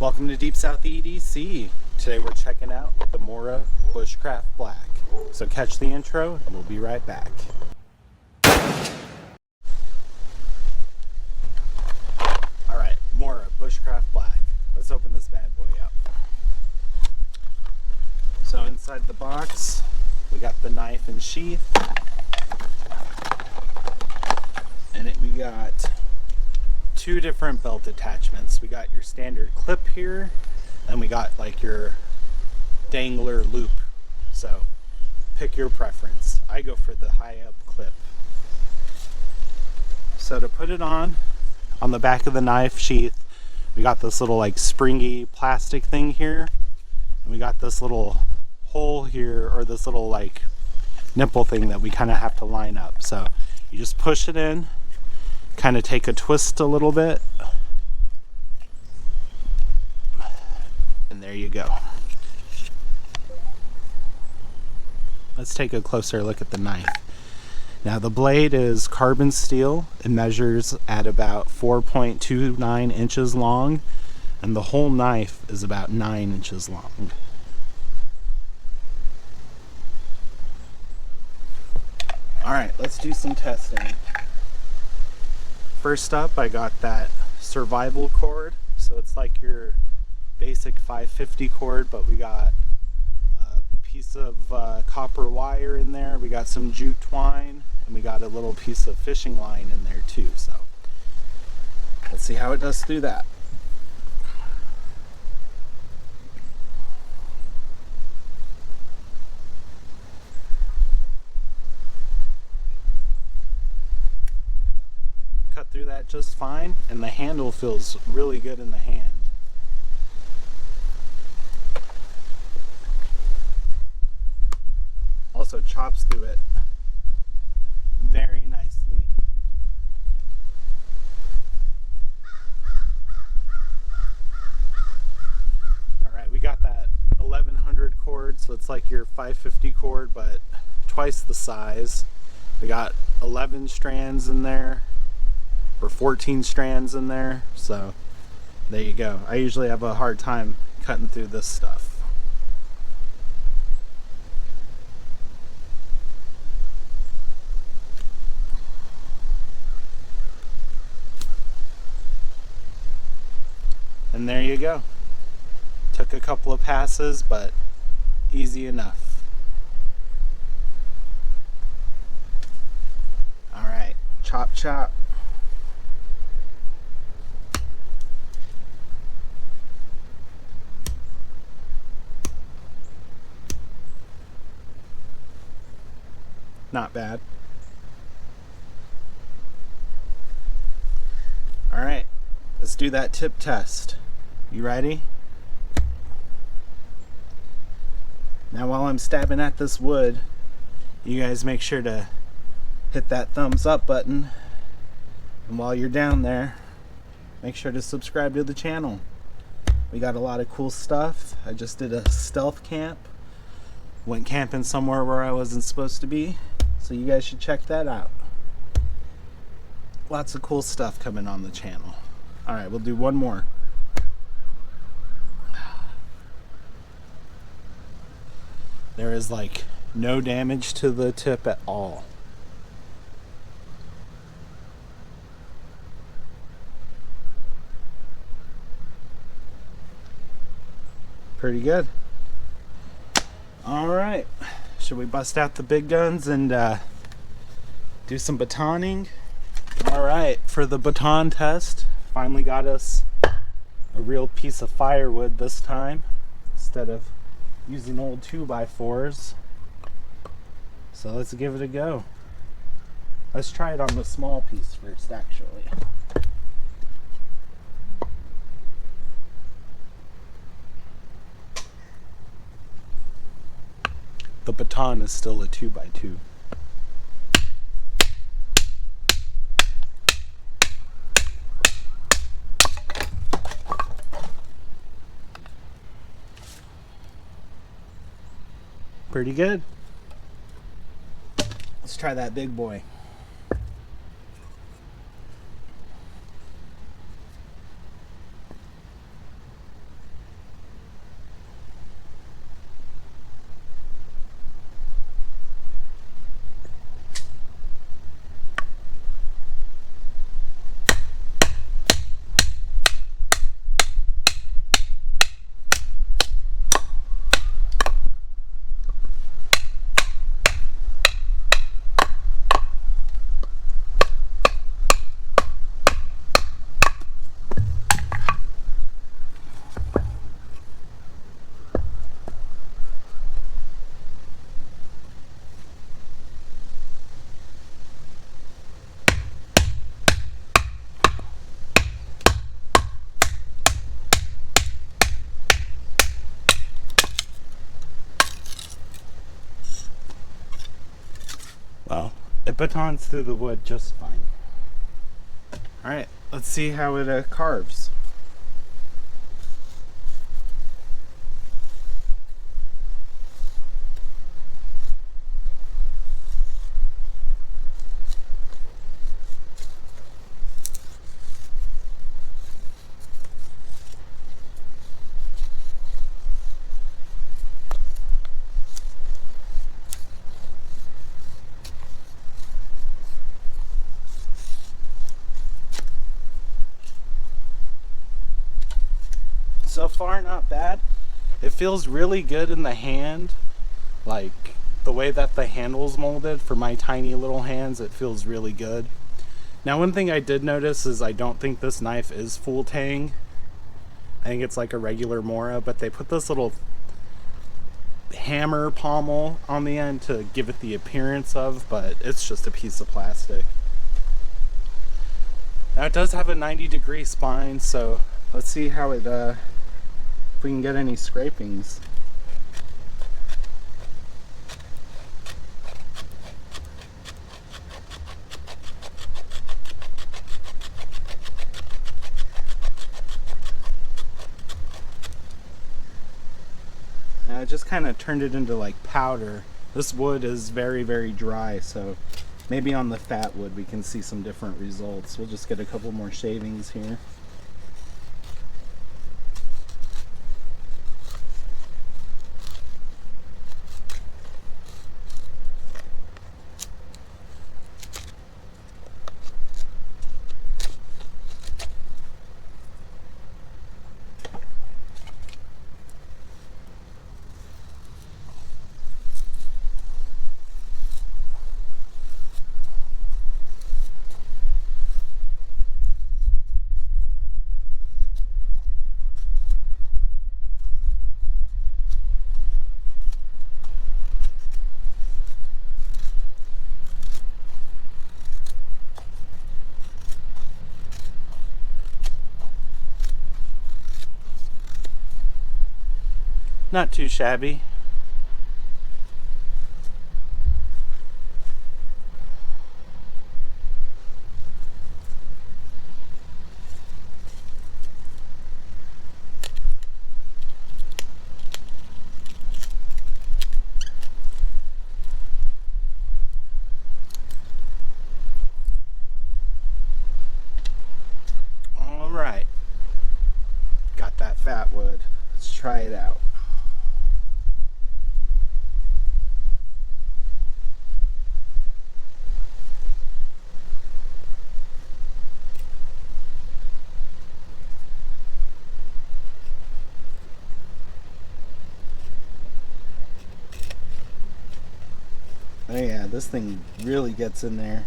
Welcome to Deep South EDC. Today we're checking out the Mora Bushcraft Black. So catch the intro and we'll be right back. Alright, Mora Bushcraft Black. Let's open this bad boy up. So inside the box, we got the knife and sheath. And we got two different belt attachments. We got your standard clip here, and we got like your dangler loop. So pick your preference. I go for the high up clip. So to put it on the back of the knife sheath, we got this little like springy plastic thing here, and we got this little hole here, or this little like nipple thing that we kind of have to line up. So you just push it in, kind of take a twist a little bit, and there you go. Let's take a closer look at the knife. Now the blade is carbon steel. It measures at about 4.29 inches long, and the whole knife is about 9 inches long. Alright, let's do some testing. First up, I got that survival cord. So it's like your basic 550 cord, but we got a piece of copper wire in there. We got some jute twine, and we got a little piece of fishing line in there too. So let's see how it does through that. Through that just fine, and the handle feels really good in the hand. Also chops through it very nicely. Alright, we got that 1100 cord, so it's like your 550 cord but twice the size. We got 11 strands in there, or 14 strands in there, so there you go. I usually have a hard time cutting through this stuff. And there you go. Took a couple of passes, but easy enough. Alright, chop chop. Not bad. Alright, let's do that tip test. You ready? Now while I'm stabbing at this wood, you guys make sure to hit that thumbs up button. And while you're down there, make sure to subscribe to the channel. We got a lot of cool stuff. I just did a stealth camp. Went camping somewhere where I wasn't supposed to be. So you guys should check that out. Lots of cool stuff coming on the channel. Alright, we'll do one more. There is like no damage to the tip at all. Pretty good. Alright. Should we bust out the big guns and do some batoning? Alright, for the baton test, finally got us a real piece of firewood this time, instead of using old 2x4s. So let's give it a go. Let's try it on the small piece first, actually. The baton is still a 2x2. Pretty good. Let's try that big boy. It batons through the wood just fine. Alright, let's see how it carves. So far, not bad. It feels really good in the hand. Like, the way that the handle's molded for my tiny little hands, it feels really good. Now, one thing I did notice is I don't think this knife is full tang. I think it's like a regular Mora, but they put this little hammer pommel on the end to give it the appearance of, but it's just a piece of plastic. Now, it does have a 90-degree spine, so let's see how it, if we can get any scrapings. I just kind of turned it into like powder. This wood is very, very dry, so maybe on the fat wood we can see some different results. We'll just get a couple more shavings here. Not too shabby. All right. Got that fat wood. Let's try it out. Oh yeah, this thing really gets in there.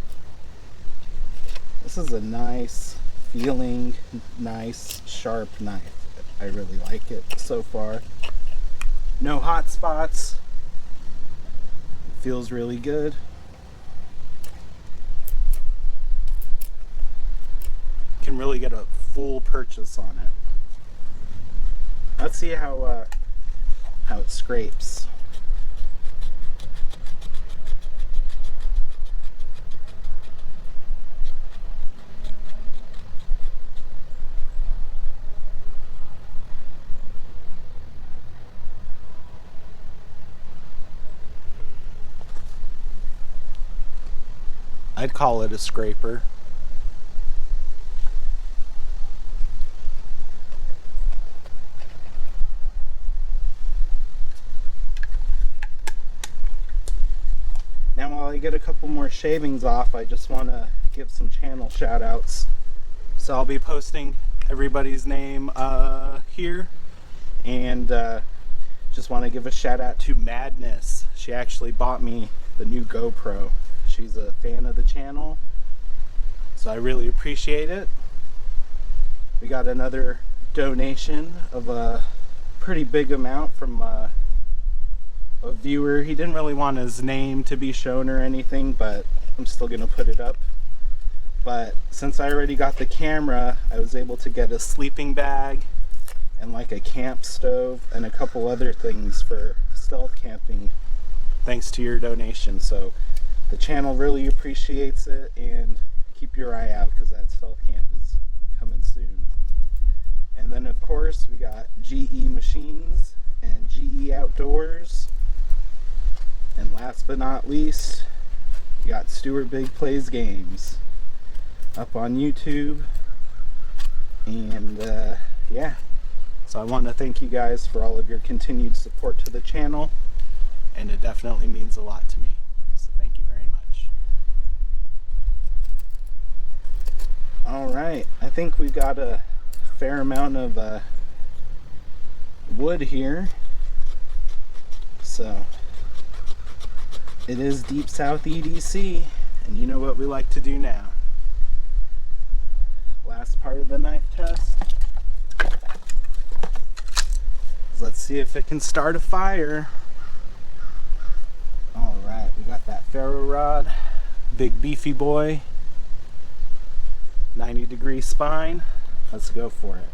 This is a nice feeling, nice, sharp knife. I really like it so far. No hot spots. It feels really good. Can really get a full purchase on it. Let's see how it scrapes. I'd call it a scraper. Now while I get a couple more shavings off, I just want to give some channel shout outs. So I'll be posting everybody's name here, and just want to give a shout out to Madness. She actually bought me the new GoPro. She's a fan of the channel, so I really appreciate it. We got another donation of a pretty big amount from a viewer. He didn't really want his name to be shown or anything, but I'm still gonna put it up. But since I already got the camera, I was able to get a sleeping bag and like a camp stove and a couple other things for stealth camping thanks to your donation. So The channel really appreciates it, and keep your eye out because that stealth camp is coming soon. And then of course we got GE Machines and GE Outdoors. And last but not least, we got Stuart Big Plays Games up on YouTube. And yeah, so I want to thank you guys for all of your continued support to the channel, and it definitely means a lot to me. So thank you very much. Alright, I think we've got a fair amount of wood here. So it is Deep South EDC, and you know what we like to do now. Last part of the knife test. Let's see if it can start a fire. Alright, we got that ferro rod, big beefy boy, 90-degree spine. Let's go for it.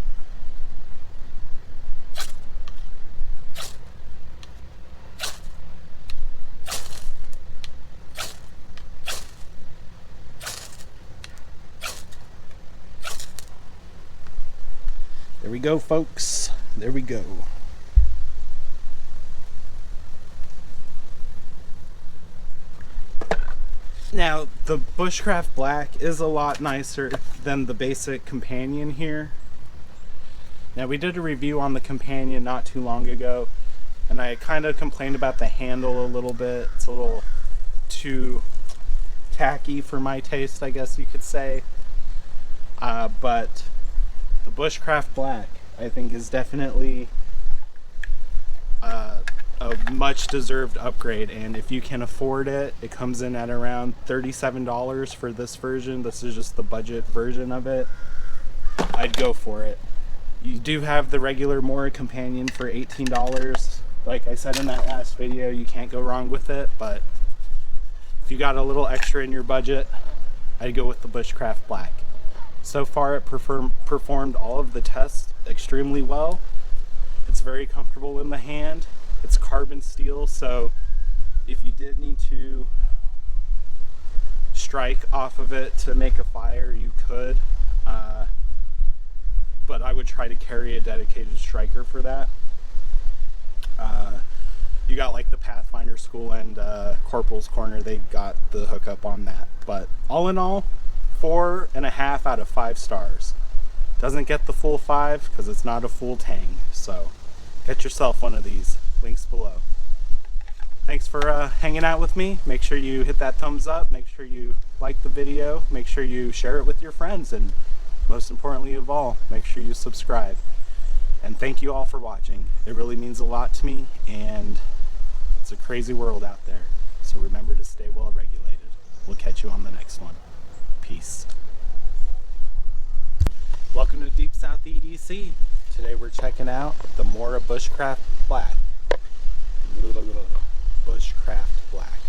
There we go, folks. There we go. Now, the Bushcraft Black is a lot nicer than the basic companion here. Now, we did a review on the companion not too long ago, and I kind of complained about the handle a little bit. It's a little too tacky for my taste, I guess you could say. But the Bushcraft Black, I think, is definitely a much deserved upgrade, and if you can afford it, it comes in at around $37 for this version. This is just the budget version of it. I'd go for it. You do have the regular Mora companion for $18. Like I said in that last video, you can't go wrong with it, but if you got a little extra in your budget, I'd go with the Bushcraft Black. So far it performed all of the tests extremely well. It's very comfortable in the hand. It's carbon steel, so if you did need to strike off of it to make a fire, you could. But I would try to carry a dedicated striker for that. You got like the Pathfinder School and Corporal's Corner, they got the hookup on that. But all in all, 4.5 out of 5 stars. Doesn't get the full 5 because it's not a full tang. So get yourself one of these. Links below. Thanks for hanging out with me. Make sure you hit that thumbs up. Make sure you like the video. Make sure you share it with your friends. And most importantly of all, make sure you subscribe. And thank you all for watching. It really means a lot to me, and it's a crazy world out there. So remember to stay well regulated. We'll catch you on the next one. Peace. Welcome to Deep South EDC. Today we're checking out the Mora Bushcraft Black. Bushcraft Black.